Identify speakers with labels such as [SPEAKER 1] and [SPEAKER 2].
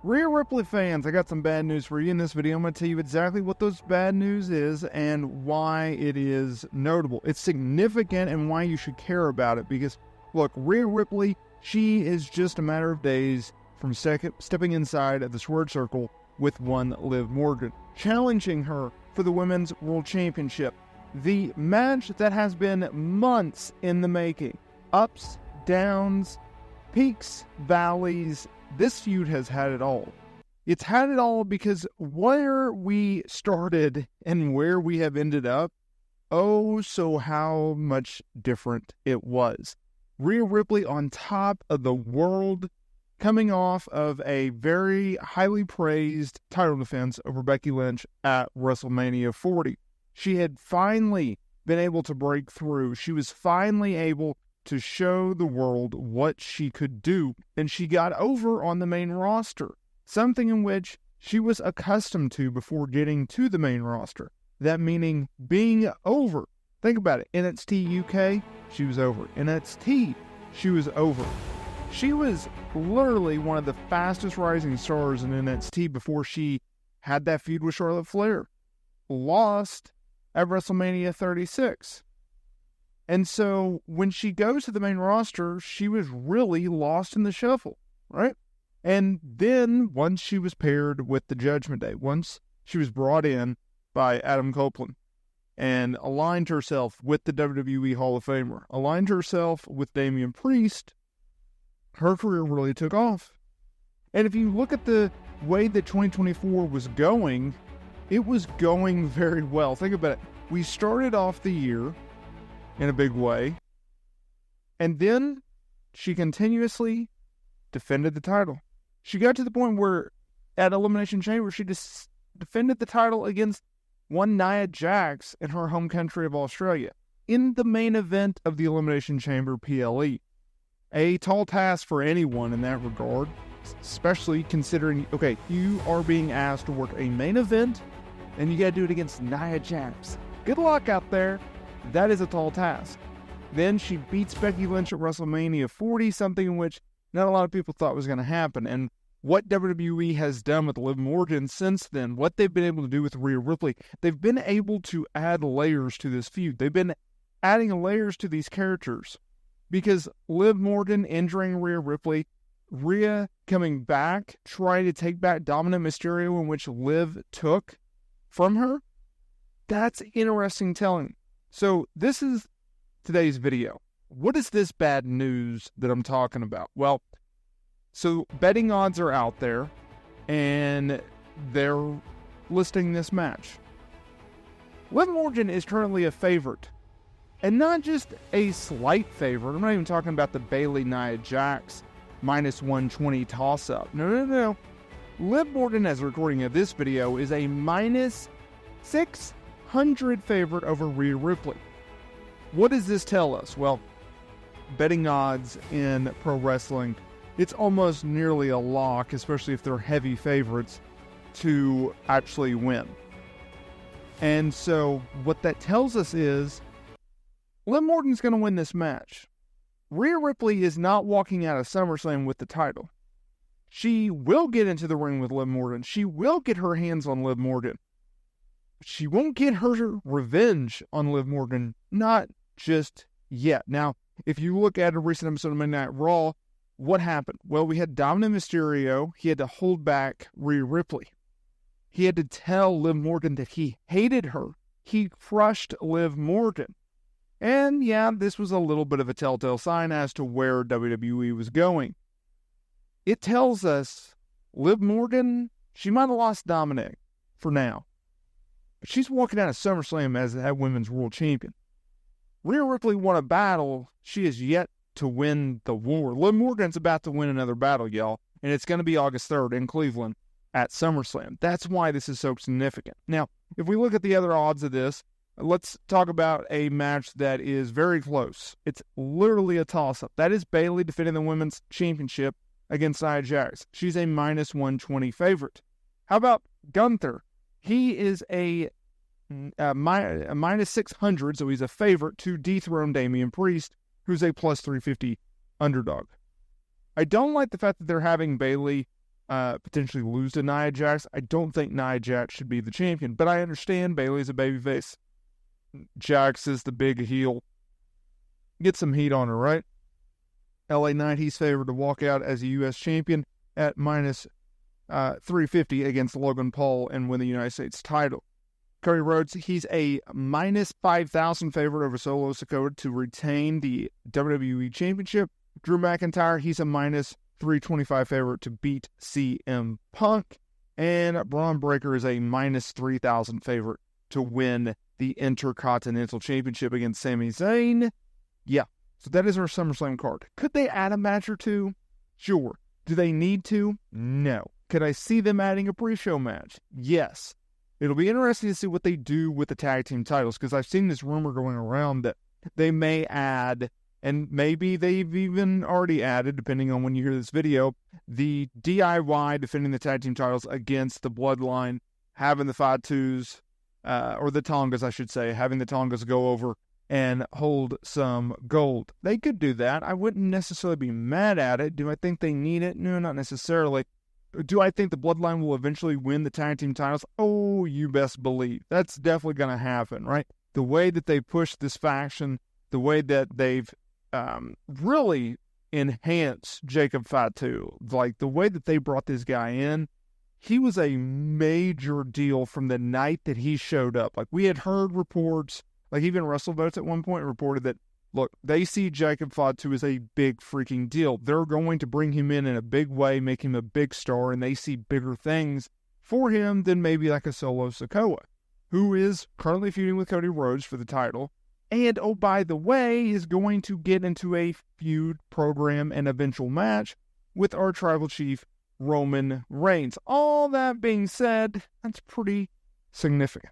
[SPEAKER 1] Rhea Ripley fans, I got some bad news for you in this video. I'm going to tell you exactly what those bad news is and why it is notable. It's significant and why you should care about it because, look, Rhea Ripley, she is just a matter of days from stepping inside of the Squared Circle with one Liv Morgan, challenging her for the Women's World Championship. The match that has been months in the making. Ups, downs, peaks, valleys. This feud has had it all. It's had it all because where we started and where we have ended up, oh, so how much different it was. Rhea Ripley on top of the world, coming off of a very highly praised title defense over Becky Lynch at WrestleMania 40. She had finally been able to break through. She was finally able to show the world what she could do, and she got over on the main roster, something in which she was accustomed to before getting to the main roster. That meaning being over. Think about it. NXT UK, she was over. NXT, she was over. She was literally one of the fastest rising stars in NXT before she had that feud with Charlotte Flair. Lost at WrestleMania 36. And so when she goes to the main roster, she was really lost in the shuffle, right? And then once she was paired with the Judgment Day, once she was brought in by Adam Copeland and aligned herself with the WWE Hall of Famer, aligned herself with Damian Priest, her career really took off. And if you look at the way that 2024 was going, it was going very well. Think about it. We started off the year in a big way, and then she continuously defended the title. She got to the point where at Elimination Chamber, she just defended the title against one Nia Jax in her home country of Australia in the main event of the Elimination Chamber PLE. A tall task for anyone in that regard, especially considering, okay, you are being asked to work a main event and you got to do it against Nia Jax. Good luck out there. That is a tall task. Then she beats Becky Lynch at WrestleMania 40, something in which not a lot of people thought was going to happen. And what WWE has done with Liv Morgan since then, what they've been able to do with Rhea Ripley, they've been able to add layers to this feud. They've been adding layers to these characters. Because Liv Morgan injuring Rhea Ripley, Rhea coming back, trying to take back Dominant Mysterio in which Liv took from her, that's interesting telling. So this is today's video. What is this bad news that I'm talking about? Well, so betting odds are out there, and they're listing this match. Liv Morgan is currently a favorite, and not just a slight favorite. I'm not even talking about the Bayley-Nia Jax minus 120 toss-up. No. Liv Morgan, as a recording of this video, is a minus 600 favorite over Rhea Ripley. What does this tell us? Well, betting odds in pro wrestling, it's almost nearly a lock, especially if they're heavy favorites, to actually win. And so what that tells us is Liv Morgan's going to win this match. Rhea Ripley is not walking out of SummerSlam with the title. She will get into the ring with Liv Morgan. She will get her hands on Liv Morgan. She won't get her revenge on Liv Morgan, not just yet. Now, if you look at a recent episode of Monday Night Raw, what happened? Well, we had Dominant Mysterio. He had to hold back Rhea Ripley. He had to tell Liv Morgan that he hated her. He crushed Liv Morgan. And yeah, this was a little bit of a telltale sign as to where WWE was going. It tells us Liv Morgan, she might have lost Dominic for now. But she's walking out of SummerSlam as that women's world champion. Rhea Ripley won a battle. She is yet to win the war. Liv Morgan's about to win another battle, y'all. And it's going to be August 3rd in Cleveland at SummerSlam. That's why this is so significant. Now, if we look at the other odds of this, let's talk about a match that is very close. It's literally a toss-up. That is Bayley defending the women's championship against Nia Jax. She's a minus 120 favorite. How about Gunther? He is a minus 600, so he's a favorite to dethrone Damian Priest, who's a plus 350 underdog. I don't like the fact that they're having Bayley potentially lose to Nia Jax. I don't think Nia Jax should be the champion, but I understand Bayley's a babyface. Jax is the big heel. Get some heat on her, right? LA Knight, he's favored to walk out as a U.S. champion at minus 350 against Logan Paul and win the United States title. Cody Rhodes, he's a minus 5,000 favorite over Solo Sikoa to retain the WWE Championship. Drew McIntyre, he's a minus 325 favorite to beat CM Punk. And Braun Breaker is a minus 3,000 favorite to win the Intercontinental Championship against Sami Zayn. Yeah, so that is our SummerSlam card. Could they add a match or two? Sure. Do they need to? No. Could I see them adding a pre-show match? Yes. It'll be interesting to see what they do with the tag team titles, because I've seen this rumor going around that they may add, and maybe they've even already added, depending on when you hear this video, the DIY defending the tag team titles against the Bloodline, having the Fatus, or the Tongas, I should say, having the Tongas go over and hold some gold. They could do that. I wouldn't necessarily be mad at it. Do I think they need it? No, not necessarily. Do I think the Bloodline will eventually win the tag team titles? Oh, you best believe. That's definitely going to happen, right? The way that they push this faction, the way that they've really enhanced Jacob Fatu, like the way that they brought this guy in, he was a major deal from the night that he showed up. Like, we had heard reports, like even WrestleVotes at one point reported that, look, they see Jacob Fatu as a big freaking deal. They're going to bring him in a big way, make him a big star, and they see bigger things for him than maybe like a Solo Sikoa, who is currently feuding with Cody Rhodes for the title. And, oh, by the way, is going to get into a feud program and eventual match with our tribal chief, Roman Reigns. All that being said, that's pretty significant.